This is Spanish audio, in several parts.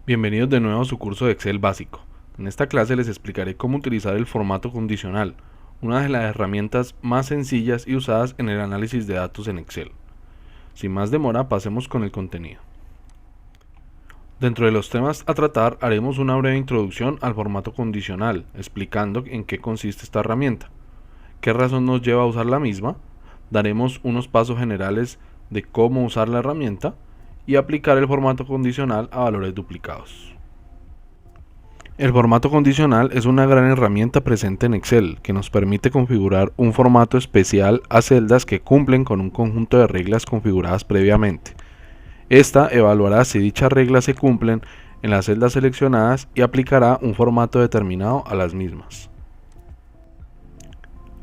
Bienvenidos de nuevo a su curso de Excel básico. En esta clase les explicaré cómo utilizar el formato condicional, una de las herramientas más sencillas y usadas en el análisis de datos en Excel. Sin más demora, pasemos con el contenido. Dentro de los temas a tratar, haremos una breve introducción al formato condicional, explicando en qué consiste esta herramienta, qué razón nos lleva a usar la misma, daremos unos pasos generales de cómo usar la herramienta y aplicar el formato condicional a valores duplicados. El formato condicional es una gran herramienta presente en Excel que nos permite configurar un formato especial a celdas que cumplen con un conjunto de reglas configuradas previamente. Esta evaluará si dichas reglas se cumplen en las celdas seleccionadas y aplicará un formato determinado a las mismas.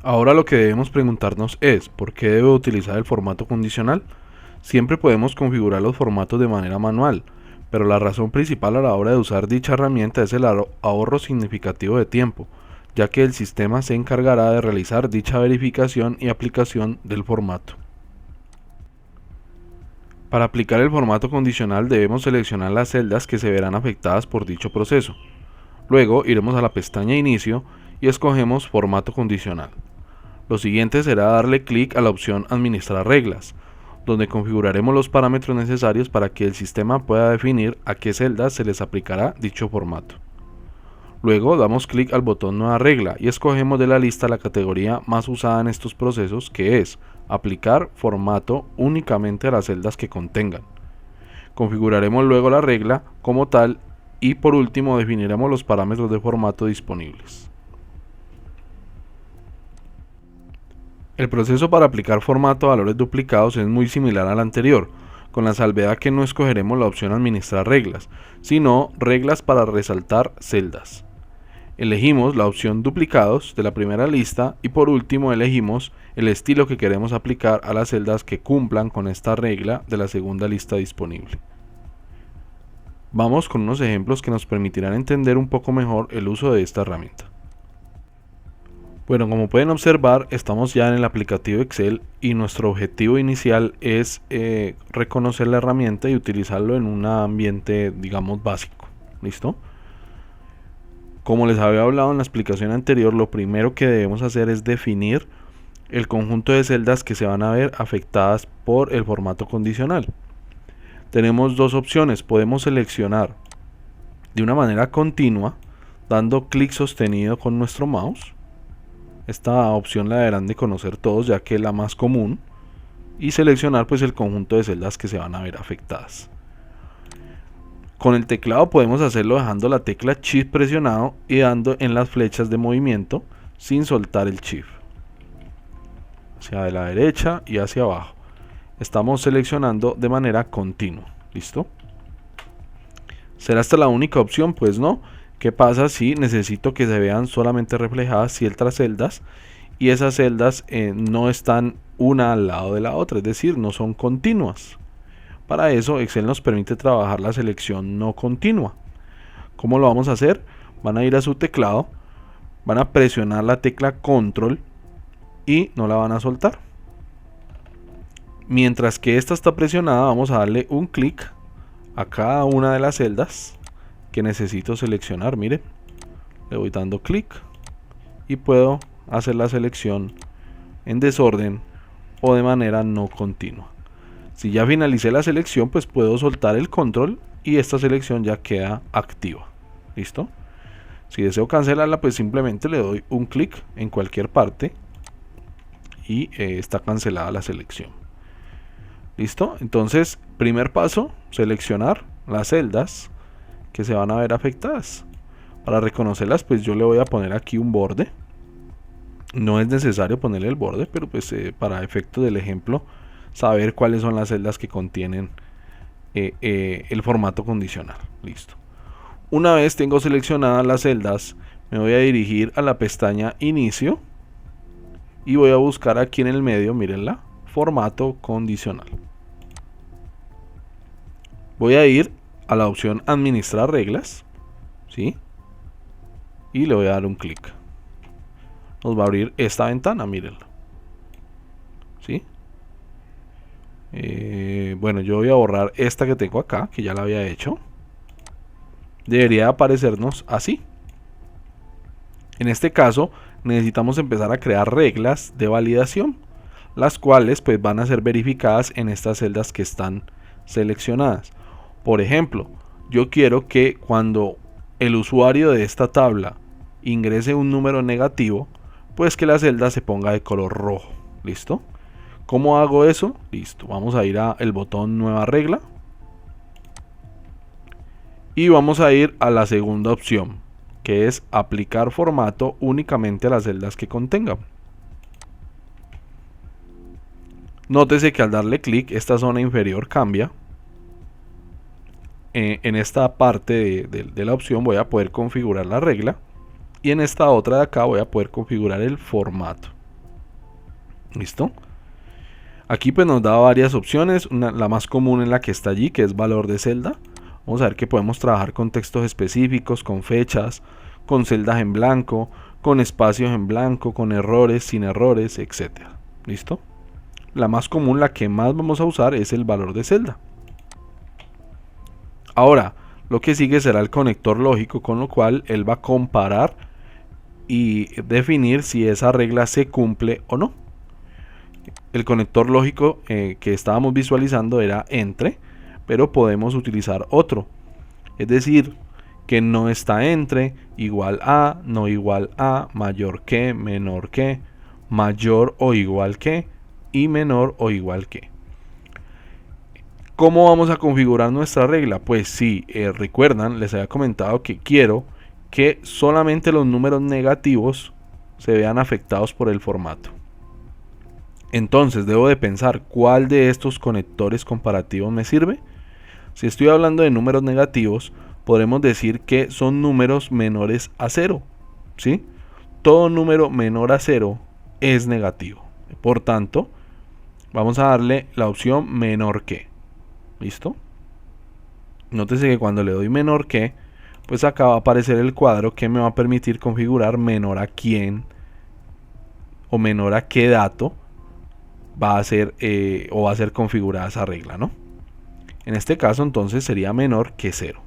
Ahora lo que debemos preguntarnos es, ¿por qué debo utilizar el formato condicional? Siempre podemos configurar los formatos de manera manual, pero la razón principal a la hora de usar dicha herramienta es el ahorro significativo de tiempo, ya que el sistema se encargará de realizar dicha verificación y aplicación del formato. Para aplicar el formato condicional debemos seleccionar las celdas que se verán afectadas por dicho proceso. Luego iremos a la pestaña Inicio y escogemos Formato condicional. Lo siguiente será darle clic a la opción Administrar reglas, donde configuraremos los parámetros necesarios para que el sistema pueda definir a qué celdas se les aplicará dicho formato. Luego damos clic al botón Nueva regla y escogemos de la lista la categoría más usada en estos procesos, que es Aplicar formato únicamente a las celdas que contengan. Configuraremos luego la regla como tal y por último definiremos los parámetros de formato disponibles. El proceso para aplicar formato a valores duplicados es muy similar al anterior, con la salvedad que no escogeremos la opción Administrar reglas, sino Reglas para resaltar celdas. Elegimos la opción Duplicados de la primera lista y por último elegimos el estilo que queremos aplicar a las celdas que cumplan con esta regla de la segunda lista disponible. Vamos con unos ejemplos que nos permitirán entender un poco mejor el uso de esta herramienta. Bueno, como pueden observar, estamos ya en el aplicativo Excel y nuestro objetivo inicial es reconocer la herramienta y utilizarlo en un ambiente, digamos, básico. ¿Listo? Como les había hablado en la explicación anterior, lo primero que debemos hacer es definir el conjunto de celdas que se van a ver afectadas por el formato condicional. Tenemos dos opciones, podemos seleccionar de una manera continua, dando clic sostenido con nuestro mouse. Esta opción la deberán de conocer todos ya que es la más común, y seleccionar pues el conjunto de celdas que se van a ver afectadas. Con el teclado podemos hacerlo dejando la tecla Shift presionado y dando en las flechas de movimiento sin soltar el Shift, hacia la derecha y hacia abajo. Estamos seleccionando de manera continua. ¿Listo? ¿Será esta la única opción? Pues no. ¿Qué pasa si necesito que se vean solamente reflejadas ciertas celdas y esas celdas no están una al lado de la otra, es decir, no son continuas? Para eso Excel nos permite trabajar la selección no continua. ¿Cómo lo vamos a hacer? Van a ir a su teclado, van a presionar la tecla Control y no la van a soltar. Mientras que esta está presionada, vamos a darle un clic a cada una de las celdas que necesito seleccionar. Miren, le voy dando clic y puedo hacer la selección en desorden o de manera no continua. Si ya finalicé la selección, pues puedo soltar el control y esta selección ya queda activa. ¿Listo? Si deseo cancelarla, pues simplemente le doy un clic en cualquier parte y está cancelada la selección. ¿Listo? Entonces, primer paso, seleccionar las celdas que se van a ver afectadas. Para reconocerlas, pues yo le voy a poner aquí un borde. No es necesario ponerle el borde, pero pues para efecto del ejemplo, saber cuáles son las celdas que contienen el formato condicional. Listo. Una vez tengo seleccionadas las celdas, me voy a dirigir a la pestaña Inicio y voy a buscar aquí en el medio, mírenla, Formato condicional. Voy a ir a la opción Administrar reglas, ¿sí? Y le voy a dar un clic. Nos va a abrir esta ventana, mírenla, ¿sí? Bueno, yo voy a borrar esta que tengo acá, que ya la había hecho. debería aparecernos así. En este caso necesitamos empezar a crear reglas de validación, las cuales pues van a ser verificadas en estas celdas que están seleccionadas. Por ejemplo, yo quiero que cuando el usuario de esta tabla ingrese un número negativo, pues que la celda se ponga de color rojo. ¿Listo? ¿Cómo hago eso? Listo, vamos a ir al botón nueva regla y vamos a ir a la segunda opción, que es aplicar formato únicamente a las celdas que contengan. Nótese que al darle clic esta zona inferior cambia. En esta parte de la opción voy a poder configurar la regla y en esta otra de acá voy a poder configurar el formato. ¿Listo? Aquí pues nos da varias opciones, la más común es la que está allí, que es valor de celda. Vamos a ver que podemos trabajar con textos específicos, con fechas, con celdas en blanco, con espacios en blanco, con errores, sin errores, etc. ¿Listo? La más común, la que más vamos a usar es el valor de celda. Ahora, lo que sigue será el conector lógico, con lo cual él va a comparar y definir si esa regla se cumple o no. El conector lógico que estábamos visualizando era entre, pero podemos utilizar otro. Es decir, que no está entre, igual a, no igual a, mayor que, menor que, mayor o igual que, y menor o igual que. ¿Cómo vamos a configurar nuestra regla? Pues si recuerdan, les había comentado que quiero que solamente los números negativos se vean afectados por el formato. Entonces debo de pensar cuál de estos conectores comparativos me sirve. Si estoy hablando de números negativos, podremos decir que son números menores a 0, ¿sí? Todo número menor a 0 es negativo. Por tanto, vamos a darle la opción menor que. ¿Listo? Nótese que cuando le doy menor que, pues acá va a aparecer el cuadro que me va a permitir configurar menor a quién o menor a qué dato va a ser o va a ser configurada esa regla, ¿no? En este caso entonces sería menor que 0.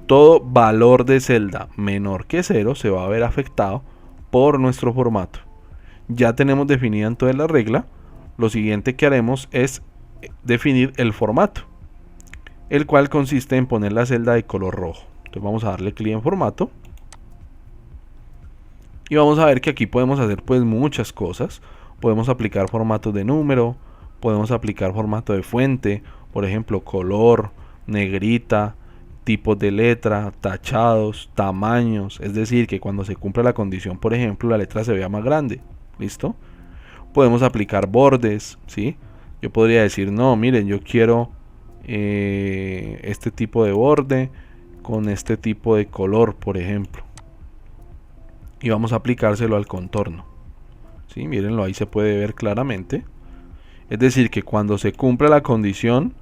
Todo valor de celda menor que 0 se va a ver afectado por nuestro formato. Ya tenemos definida entonces la regla. Lo siguiente que haremos es definir el formato, el cual consiste en poner la celda de color rojo. Entonces vamos a darle clic en formato y vamos a ver que aquí podemos hacer pues muchas cosas. Podemos aplicar formatos de número, podemos aplicar formato de fuente, por ejemplo color, negrita, tipos de letra, tachados, tamaños, es decir que cuando se cumpla la condición, por ejemplo, la letra se vea más grande. ¿Listo? Podemos aplicar bordes, ¿sí? Yo podría decir, no, miren, yo quiero este tipo de borde con este tipo de color, por ejemplo. Y vamos a aplicárselo al contorno. ¿Sí? Mírenlo, ahí se puede ver claramente. Es decir, que cuando se cumpla la condición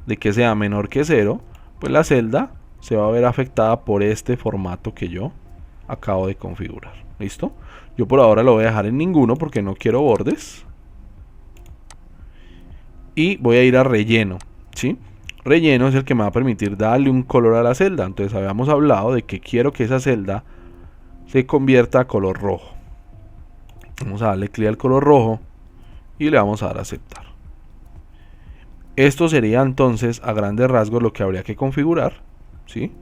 de que sea menor que 0, pues la celda se va a ver afectada por este formato que yo acabo de configurar. ¿Listo? Yo por ahora lo voy a dejar en ninguno porque no quiero bordes. Y voy a ir a relleno, ¿sí? Relleno es el que me va a permitir darle un color a la celda. Entonces habíamos hablado de que quiero que esa celda se convierta a color rojo. Vamos a darle clic al color rojo y le vamos a dar a aceptar. Esto sería entonces a grandes rasgos lo que habría que configurar, ¿sí?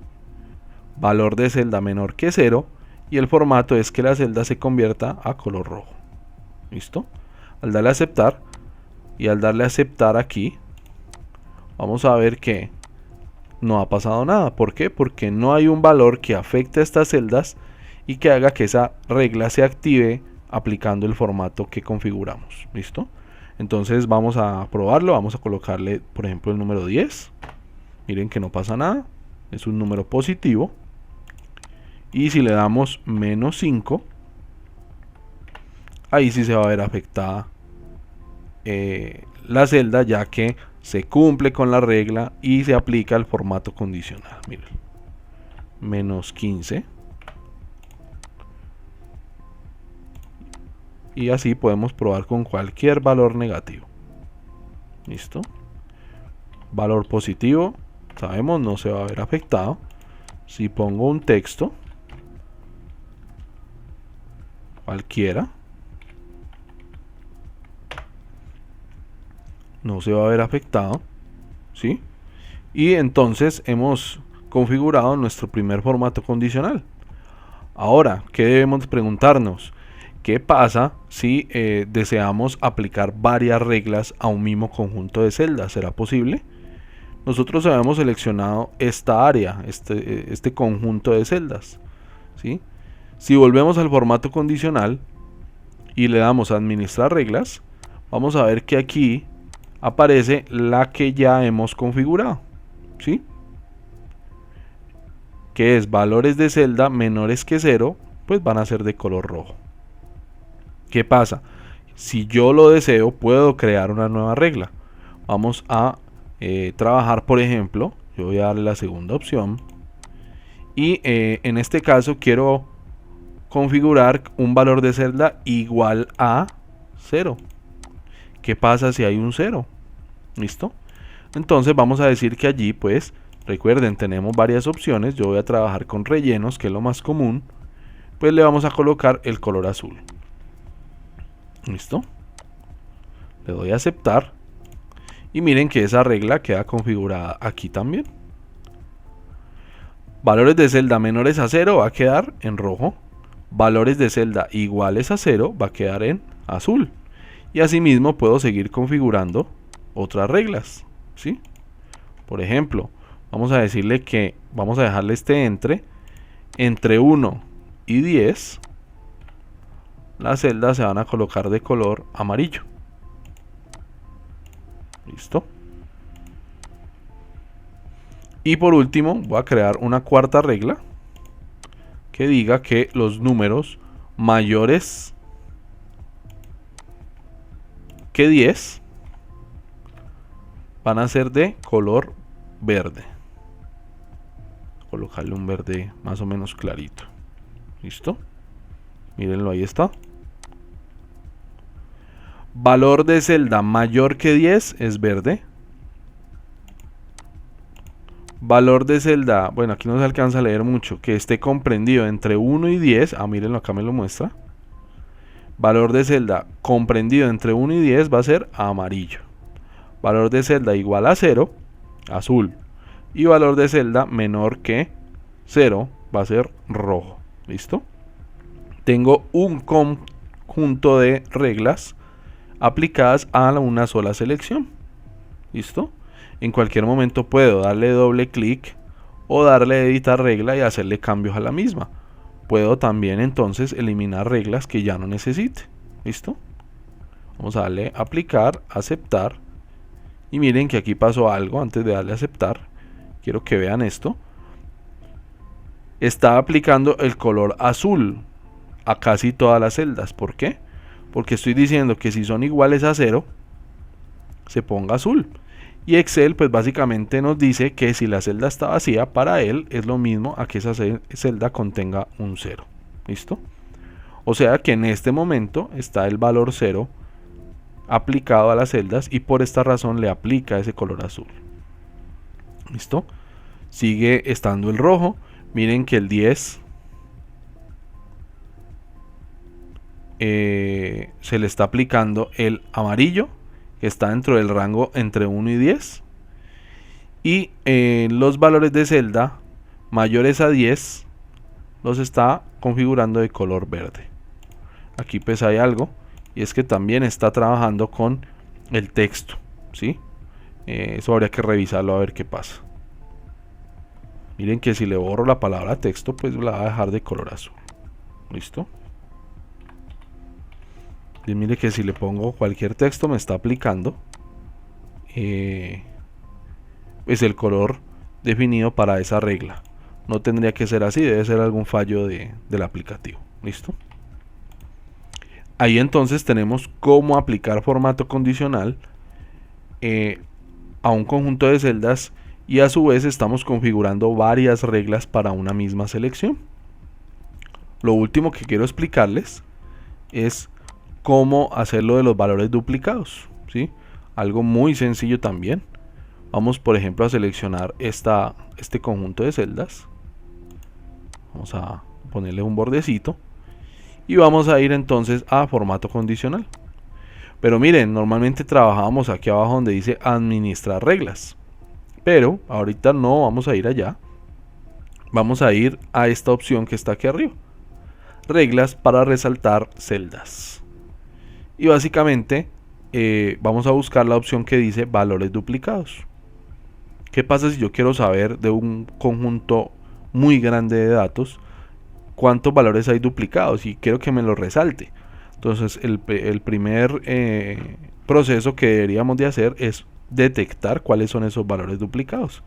Valor de celda menor que 0 y el formato es que la celda se convierta a color rojo. ¿Listo? Al darle a aceptar y al darle a aceptar aquí, vamos a ver que no ha pasado nada. ¿Por qué? Porque no hay un valor que afecte a estas celdas y que haga que esa regla se active aplicando el formato que configuramos. ¿Listo? Entonces vamos a probarlo. Vamos a colocarle, por ejemplo, el número 10. Miren que no pasa nada. Es un número positivo. Y si le damos menos 5, ahí sí se va a ver afectada la celda, ya que se cumple con la regla y se aplica el formato condicional. Miren, menos 15. Y así podemos probar con cualquier valor negativo. ¿Listo? Valor positivo, sabemos, no se va a ver afectado. si pongo un texto cualquiera, no se va a ver afectado, ¿sí? Y entonces hemos configurado nuestro primer formato condicional. Ahora, ¿qué debemos preguntarnos? ¿Qué pasa si deseamos aplicar varias reglas a un mismo conjunto de celdas? ¿Será posible? Nosotros habíamos seleccionado esta área, este conjunto de celdas, ¿sí? Si volvemos al formato condicional y le damos a administrar reglas, vamos a ver que aquí aparece la que ya hemos configurado, ¿sí? Que es valores de celda menores que 0, pues van a ser de color rojo. ¿Qué pasa? Si yo lo deseo, puedo crear una nueva regla. Vamos a trabajar, por ejemplo, yo voy a darle la segunda opción y en este caso quiero configurar un valor de celda igual a 0. ¿Qué pasa si hay un 0? ¿Listo? Entonces vamos a decir que allí, pues, recuerden, tenemos varias opciones. Yo voy a trabajar con rellenos, que es lo más común. Pues le vamos a colocar el color azul. ¿Listo? Le doy a aceptar. Y miren que esa regla queda configurada aquí también. Valores de celda menores a 0 va a quedar en rojo. Valores de celda iguales a 0 va a quedar en azul. Y asimismo puedo seguir configurando otras reglas, ¿sí? Por ejemplo, vamos a decirle que vamos a dejarle este entre 1 y 10. Las celdas se van a colocar de color amarillo. ¿Listo? Y por último voy a crear una cuarta regla que diga que los números mayores que 10 van a ser de color verde. Colocarle un verde más o menos clarito. ¿Listo? Mírenlo, ahí está. Valor de celda mayor que 10 es verde. Valor de celda, bueno, aquí no se alcanza a leer mucho, que esté comprendido entre 1 y 10. Ah, mírenlo, acá me lo muestra. Valor de celda comprendido entre 1 y 10 va a ser amarillo. Valor de celda igual a 0, azul. Y valor de celda menor que 0 va a ser rojo. ¿Listo? Tengo un conjunto de reglas aplicadas a una sola selección. ¿Listo? En cualquier momento puedo darle doble clic o darle a editar regla y hacerle cambios a la misma. Puedo también entonces eliminar reglas que ya no necesite. ¿Listo? Vamos a darle aplicar, aceptar. Y miren que aquí pasó algo antes de darle a aceptar. Quiero que vean esto. Está aplicando el color azul a casi todas las celdas. ¿Por qué? Porque estoy diciendo que si son iguales a 0, se ponga azul. Y Excel pues básicamente nos dice que si la celda está vacía, para él es lo mismo a que esa celda contenga un 0. ¿Listo? O sea que en este momento está el valor 0 aplicado a las celdas y por esta razón le aplica ese color azul. ¿Listo? Sigue estando el rojo. Miren que el 10 se le está aplicando el amarillo, que está dentro del rango entre 1 y 10. Y los valores de celda mayores a 10 los está configurando de color verde. Aquí pues hay algo, y es que también está trabajando con el texto, ¿sí? Eso habría que revisarlo a ver qué pasa. Miren que si le borro la palabra texto, pues la va a dejar de color azul. ¿Listo? Y mire que si le pongo cualquier texto me está aplicando es el color definido para esa regla. No tendría que ser así, debe ser algún fallo del aplicativo. ¿Listo? Ahí entonces tenemos cómo aplicar formato condicional a un conjunto de celdas y a su vez estamos configurando varias reglas para una misma selección. Lo último que quiero explicarles es cómo hacerlo de los valores duplicados, ¿sí? Algo muy sencillo también. Vamos por ejemplo a seleccionar este conjunto de celdas. Vamos a ponerle un bordecito y vamos a ir entonces a formato condicional. Pero miren, normalmente trabajábamos aquí abajo donde dice administrar reglas, pero ahorita no vamos a ir allá. Vamos a ir a esta opción que está aquí arriba, reglas para resaltar celdas, y básicamente vamos a buscar la opción que dice valores duplicados. ¿Qué pasa si yo quiero saber de un conjunto muy grande de datos cuántos valores hay duplicados y quiero que me lo resalte? Entonces el primer proceso que deberíamos de hacer es detectar cuáles son esos valores duplicados,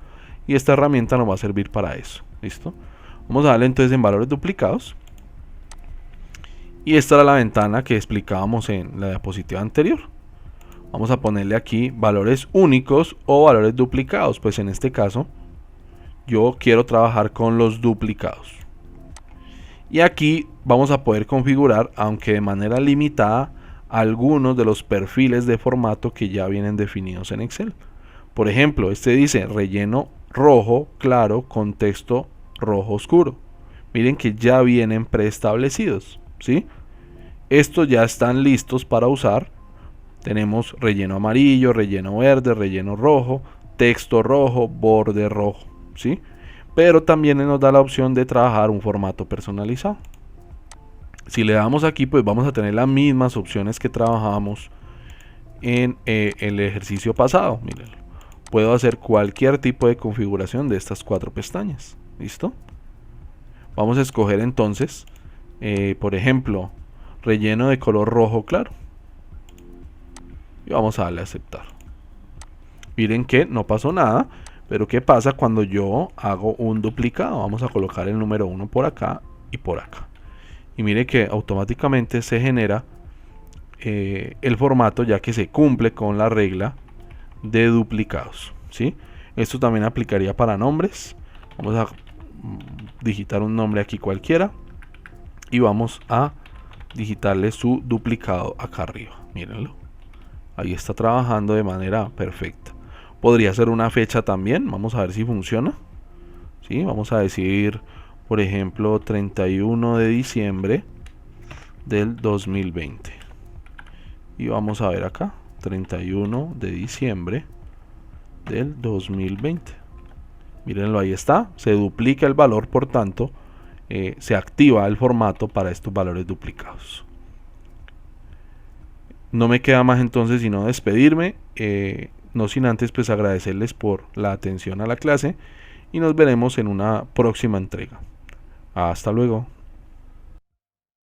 y esta herramienta nos va a servir para eso. ¿Listo? Vamos a darle entonces en valores duplicados, y esta era la ventana que explicábamos en la diapositiva anterior. Vamos a ponerle aquí valores únicos o valores duplicados, pues en este caso yo quiero trabajar con los duplicados. Y aquí vamos a poder configurar, aunque de manera limitada, algunos de los perfiles de formato que ya vienen definidos en Excel. Por ejemplo, este dice relleno rojo claro con texto rojo oscuro. Miren que ya vienen preestablecidos, ¿sí? Estos ya están listos para usar. Tenemos relleno amarillo, relleno verde, relleno rojo, texto rojo, borde rojo, ¿sí? Pero también nos da la opción de trabajar un formato personalizado. Si le damos aquí, pues vamos a tener las mismas opciones que trabajábamos en el ejercicio pasado. Miren, puedo hacer cualquier tipo de configuración de estas 4 pestañas. ¿Listo? Vamos a escoger entonces, por ejemplo, relleno de color rojo claro. Y vamos a darle a aceptar. Miren que no pasó nada, pero ¿qué pasa cuando yo hago un duplicado? Vamos a colocar el número 1 por acá y por acá. Y mire que automáticamente se genera el formato, ya que se cumple con la regla de duplicados, ¿sí? Esto también aplicaría para nombres. Vamos a digitar un nombre aquí cualquiera y vamos a digitarle su duplicado acá arriba. Mírenlo. Ahí está trabajando de manera perfecta. Podría ser una fecha también. Vamos a ver si funciona. ¿Sí? Vamos a decir, por ejemplo, 31 de diciembre del 2020. Y vamos a ver acá, 31 de diciembre del 2020. Mírenlo, ahí está. Se duplica el valor, por tanto, se activa el formato para estos valores duplicados. No me queda más entonces sino despedirme, no sin antes pues agradecerles por la atención a la clase, y nos veremos en una próxima entrega. Hasta luego.